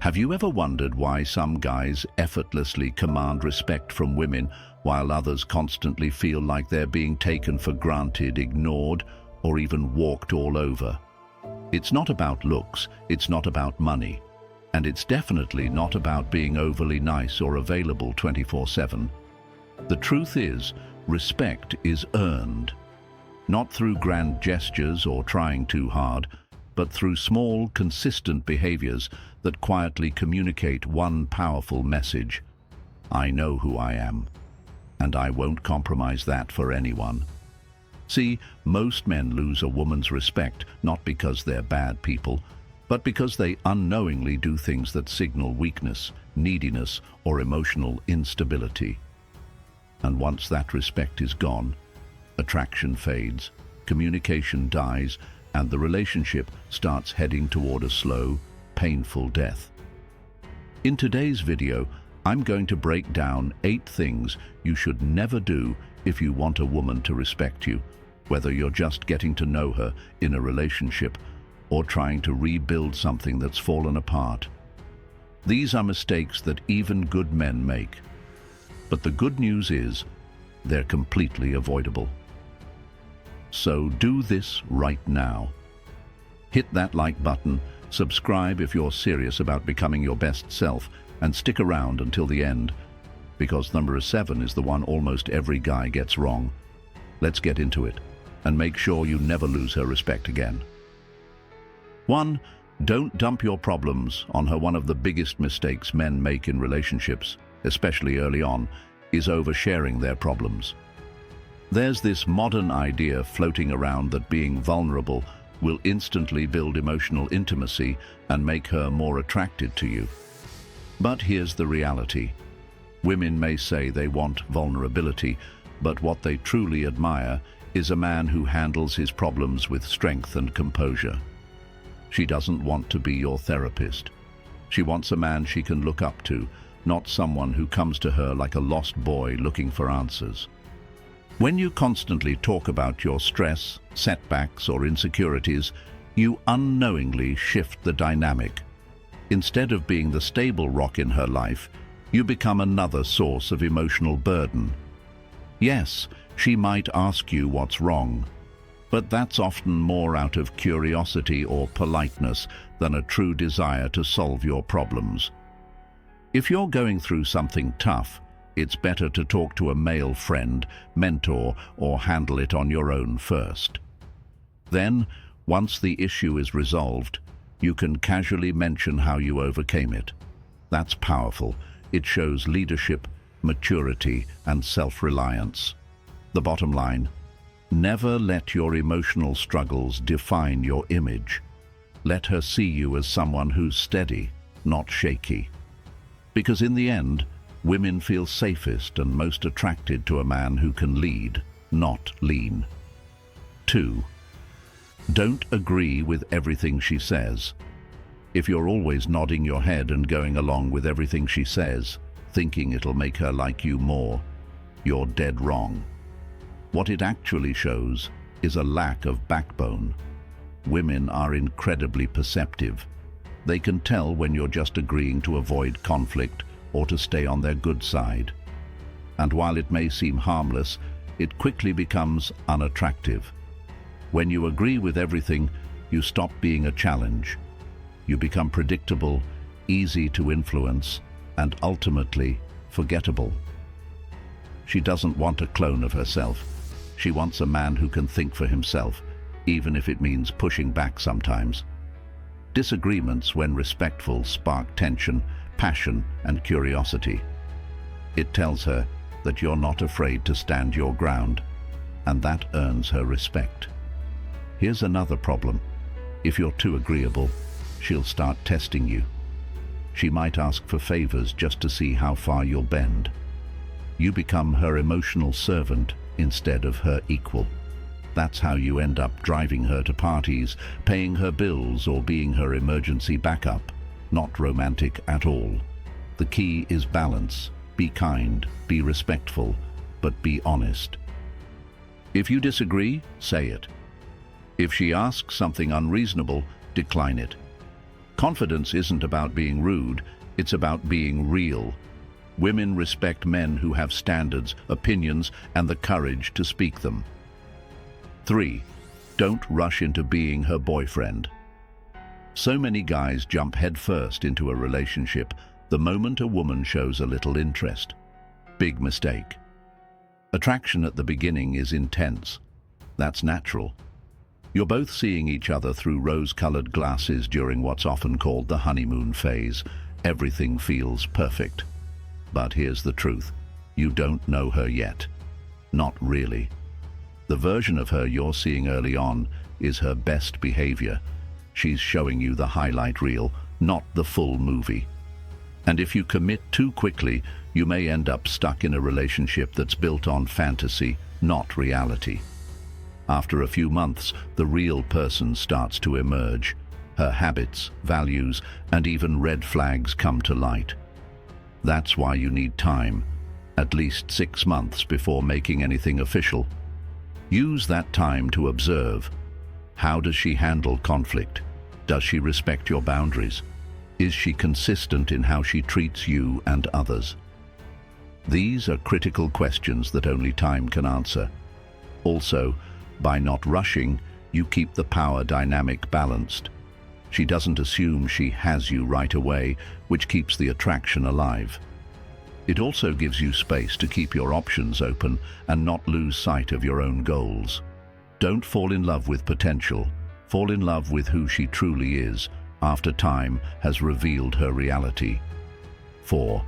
Have you ever wondered why some guys effortlessly command respect from women while others constantly feel like they're being taken for granted, ignored, or even walked all over? It's not about looks, it's not about money, and it's definitely not about being overly nice or available 24/7. The truth is, respect is earned, not through grand gestures or trying too hard, but through small, consistent behaviors that quietly communicate one powerful message: I know who I am, and I won't compromise that for anyone. See, most men lose a woman's respect not because they're bad people, but because they unknowingly do things that signal weakness, neediness, or emotional instability. And once that respect is gone, attraction fades, communication dies, and the relationship starts heading toward a slow, painful death. In today's video, I'm going to break down 8 things you should never do if you want a woman to respect you, whether you're just getting to know her in a relationship or trying to rebuild something that's fallen apart. These are mistakes that even good men make. But the good news is, they're completely avoidable. So do this right now. Hit that like button, subscribe if you're serious about becoming your best self, and stick around until the end, because number 7 is the one almost every guy gets wrong. Let's get into it, and make sure you never lose her respect again. 1. Don't dump your problems on her. One of the biggest mistakes men make in relationships, especially early on, is oversharing their problems. There's this modern idea floating around that being vulnerable will instantly build emotional intimacy and make her more attracted to you. But here's the reality. Women may say they want vulnerability, but what they truly admire is a man who handles his problems with strength and composure. She doesn't want to be your therapist. She wants a man she can look up to, not someone who comes to her like a lost boy looking for answers. When you constantly talk about your stress, setbacks, or insecurities, you unknowingly shift the dynamic. Instead of being the stable rock in her life, you become another source of emotional burden. Yes, she might ask you what's wrong, but that's often more out of curiosity or politeness than a true desire to solve your problems. If you're going through something tough, it's better to talk to a male friend, mentor, or handle it on your own first. Then, once the issue is resolved, you can casually mention how you overcame it. That's powerful. It shows leadership, maturity, and self-reliance. The bottom line: never let your emotional struggles define your image. Let her see you as someone who's steady, not shaky. Because in the end, women feel safest and most attracted to a man who can lead, not lean. 2. Don't agree with everything she says. If you're always nodding your head and going along with everything she says, thinking it'll make her like you more, you're dead wrong. What it actually shows is a lack of backbone. Women are incredibly perceptive. They can tell when you're just agreeing to avoid conflict or to stay on their good side. And while it may seem harmless, it quickly becomes unattractive. When you agree with everything, you stop being a challenge. You become predictable, easy to influence, and ultimately forgettable. She doesn't want a clone of herself. She wants a man who can think for himself, even if it means pushing back sometimes. Disagreements, when respectful, spark tension, passion, and curiosity. It tells her that you're not afraid to stand your ground, and that earns her respect. Here's another problem. If you're too agreeable, she'll start testing you. She might ask for favors just to see how far you'll bend. You become her emotional servant instead of her equal. That's how you end up driving her to parties, paying her bills, or being her emergency backup. Not romantic at all. The key is balance. Be kind, be respectful, but be honest. If you disagree, say it. If she asks something unreasonable, decline it. Confidence isn't about being rude, it's about being real. Women respect men who have standards, opinions, and the courage to speak them. 3. Don't rush into being her boyfriend. So many guys jump headfirst into a relationship the moment a woman shows a little interest. Big mistake. Attraction at the beginning is intense. That's natural. You're both seeing each other through rose-colored glasses during what's often called the honeymoon phase. Everything feels perfect. But here's the truth. You don't know her yet. Not really. The version of her you're seeing early on is her best behavior. She's showing you the highlight reel, not the full movie. And if you commit too quickly, you may end up stuck in a relationship that's built on fantasy, not reality. After a few months, the real person starts to emerge. Her habits, values, and even red flags come to light. That's why you need time, at least 6 months before making anything official. Use that time to observe. How does she handle conflict? Does she respect your boundaries? Is she consistent in how she treats you and others? These are critical questions that only time can answer. Also, by not rushing, you keep the power dynamic balanced. She doesn't assume she has you right away, which keeps the attraction alive. It also gives you space to keep your options open and not lose sight of your own goals. Don't fall in love with potential. Fall in love with who she truly is after time has revealed her reality. 4.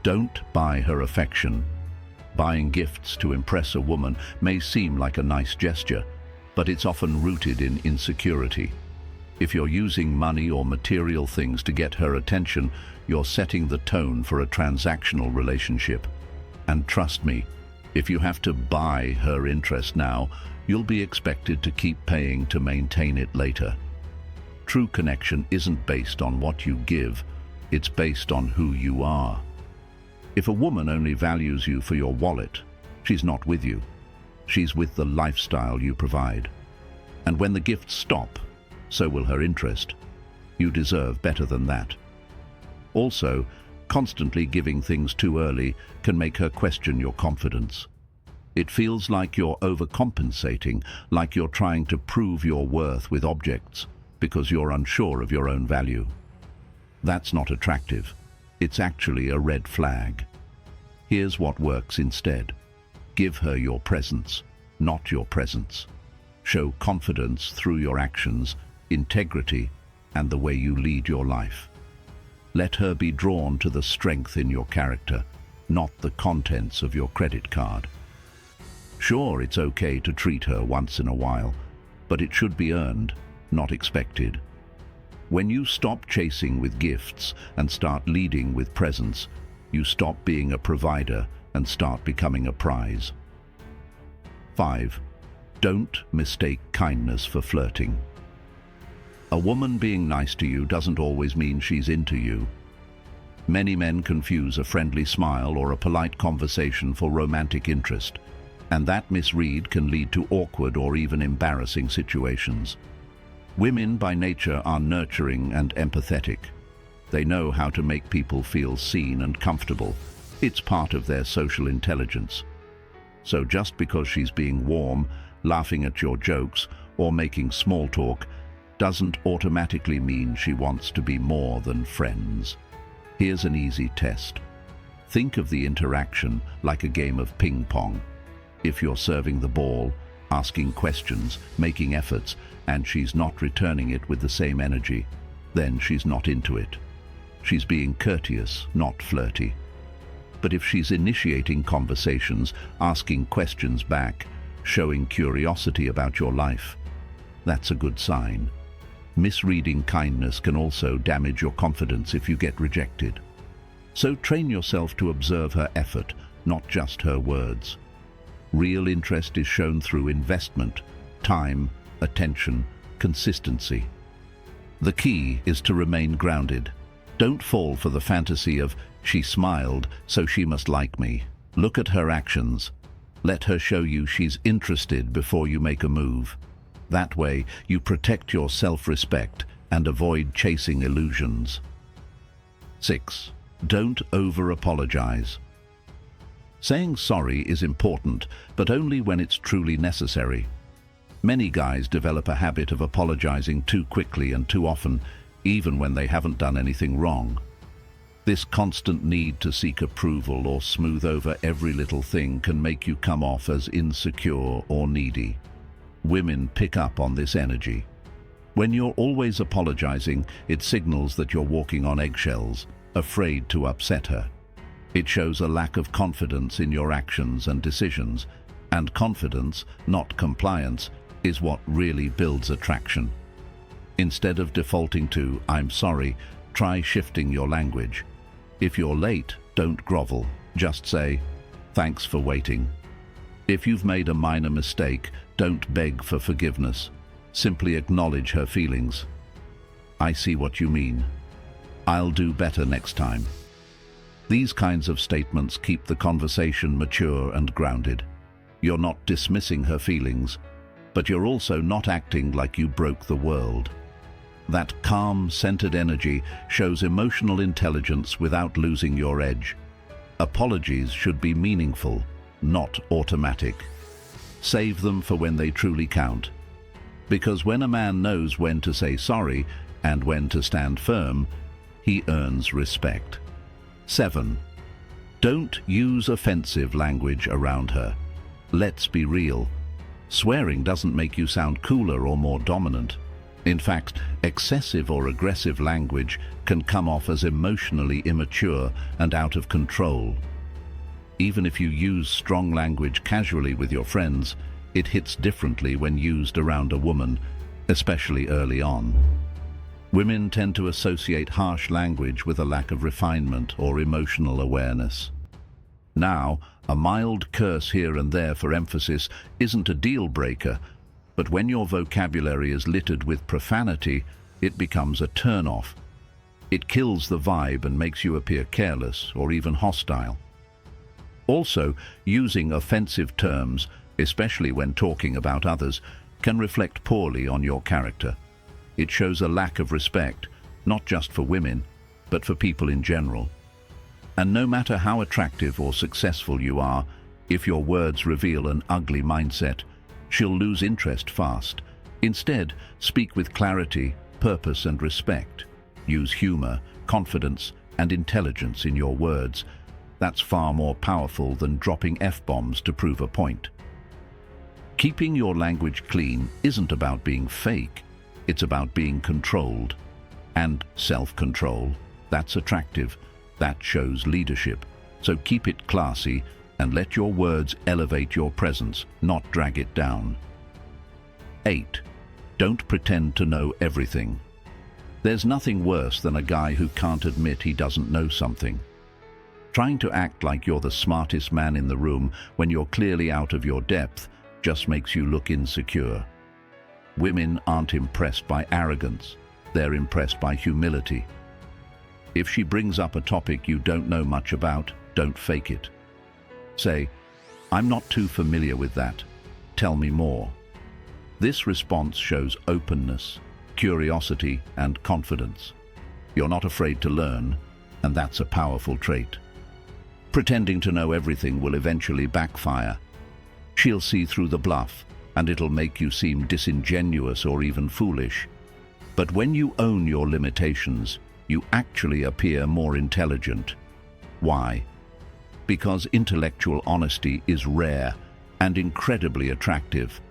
Don't buy her affection. Buying gifts to impress a woman may seem like a nice gesture, but it's often rooted in insecurity. If you're using money or material things to get her attention, you're setting the tone for a transactional relationship. And trust me, if you have to buy her interest now, you'll be expected to keep paying to maintain it later. True connection isn't based on what you give, it's based on who you are. If a woman only values you for your wallet, she's not with you. She's with the lifestyle you provide. And when the gifts stop, so will her interest. You deserve better than that. Also, constantly giving things too early can make her question your confidence. It feels like you're overcompensating, like you're trying to prove your worth with objects because you're unsure of your own value. That's not attractive. It's actually a red flag. Here's what works instead. Give her your presence, not your presence. Show confidence through your actions, integrity, and the way you lead your life. Let her be drawn to the strength in your character, not the contents of your credit card. Sure, it's okay to treat her once in a while, but it should be earned, not expected. When you stop chasing with gifts and start leading with presence, you stop being a provider and start becoming a prize. 5. Don't mistake kindness for flirting. A woman being nice to you doesn't always mean she's into you. Many men confuse a friendly smile or a polite conversation for romantic interest, and that misread can lead to awkward or even embarrassing situations. Women by nature are nurturing and empathetic. They know how to make people feel seen and comfortable. It's part of their social intelligence. So just because she's being warm, laughing at your jokes, or making small talk, doesn't automatically mean she wants to be more than friends. Here's an easy test. Think of the interaction like a game of ping pong. If you're serving the ball, asking questions, making efforts, and she's not returning it with the same energy, then she's not into it. She's being courteous, not flirty. But if she's initiating conversations, asking questions back, showing curiosity about your life, that's a good sign. Misreading kindness can also damage your confidence if you get rejected. So train yourself to observe her effort, not just her words. Real interest is shown through investment, time, attention, consistency. The key is to remain grounded. Don't fall for the fantasy of, she smiled, so she must like me. Look at her actions. Let her show you she's interested before you make a move. That way, you protect your self-respect and avoid chasing illusions. 6. Don't over-apologize. Saying sorry is important, but only when it's truly necessary. Many guys develop a habit of apologizing too quickly and too often, even when they haven't done anything wrong. This constant need to seek approval or smooth over every little thing can make you come off as insecure or needy. Women pick up on this energy. When you're always apologizing, it signals that you're walking on eggshells, afraid to upset her. It shows a lack of confidence in your actions and decisions, and confidence, not compliance, is what really builds attraction. Instead of defaulting to "I'm sorry," try shifting your language. If you're late, don't grovel. Just say, "Thanks for waiting." If you've made a minor mistake, don't beg for forgiveness. Simply acknowledge her feelings. "I see what you mean. I'll do better next time." These kinds of statements keep the conversation mature and grounded. You're not dismissing her feelings, but you're also not acting like you broke the world. That calm, centered energy shows emotional intelligence without losing your edge. Apologies should be meaningful, not automatic. Save them for when they truly count. Because when a man knows when to say sorry and when to stand firm, he earns respect. 7. Don't use offensive language around her. Let's be real. Swearing doesn't make you sound cooler or more dominant. In fact, excessive or aggressive language can come off as emotionally immature and out of control. Even if you use strong language casually with your friends, it hits differently when used around a woman, especially early on. Women tend to associate harsh language with a lack of refinement or emotional awareness. Now, a mild curse here and there for emphasis isn't a deal breaker, but when your vocabulary is littered with profanity, it becomes a turn-off. It kills the vibe and makes you appear careless or even hostile. Also, using offensive terms, especially when talking about others, can reflect poorly on your character. It shows a lack of respect, not just for women, but for people in general. And no matter how attractive or successful you are, if your words reveal an ugly mindset, she'll lose interest fast. Instead, speak with clarity, purpose, and respect. Use humor, confidence, and intelligence in your words. That's far more powerful than dropping F-bombs to prove a point. Keeping your language clean isn't about being fake. It's about being controlled. And self-control, that's attractive. That shows leadership. So keep it classy and let your words elevate your presence, not drag it down. 8. Don't pretend to know everything. There's nothing worse than a guy who can't admit he doesn't know something. Trying to act like you're the smartest man in the room when you're clearly out of your depth just makes you look insecure. Women aren't impressed by arrogance, they're impressed by humility. If she brings up a topic you don't know much about, don't fake it. Say, "I'm not too familiar with that. Tell me more." This response shows openness, curiosity, and confidence. You're not afraid to learn, and that's a powerful trait. Pretending to know everything will eventually backfire. She'll see through the bluff, and it'll make you seem disingenuous or even foolish. But when you own your limitations, you actually appear more intelligent. Why? Because intellectual honesty is rare and incredibly attractive.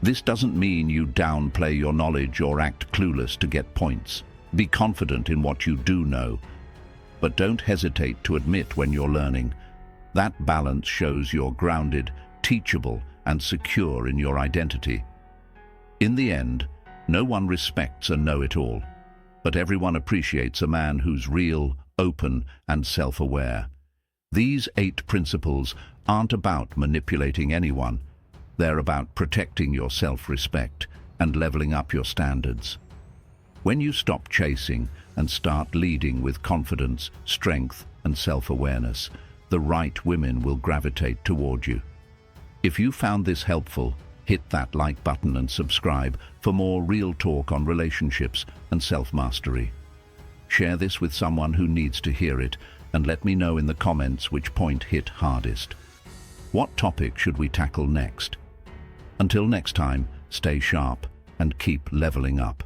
This doesn't mean you downplay your knowledge or act clueless to get points. Be confident in what you do know, but don't hesitate to admit when you're learning. That balance shows you're grounded, teachable, and secure in your identity. In the end, no one respects a know-it-all, but everyone appreciates a man who's real, open, and self-aware. These 8 principles aren't about manipulating anyone. They're about protecting your self-respect and leveling up your standards. When you stop chasing and start leading with confidence, strength, and self-awareness, the right women will gravitate toward you. If you found this helpful, Hit that like button and subscribe for more real talk on relationships and self-mastery. Share this with someone who needs to hear it, and let me know in the comments which point hit hardest. What topic should we tackle next? Until next time, stay sharp and keep leveling up.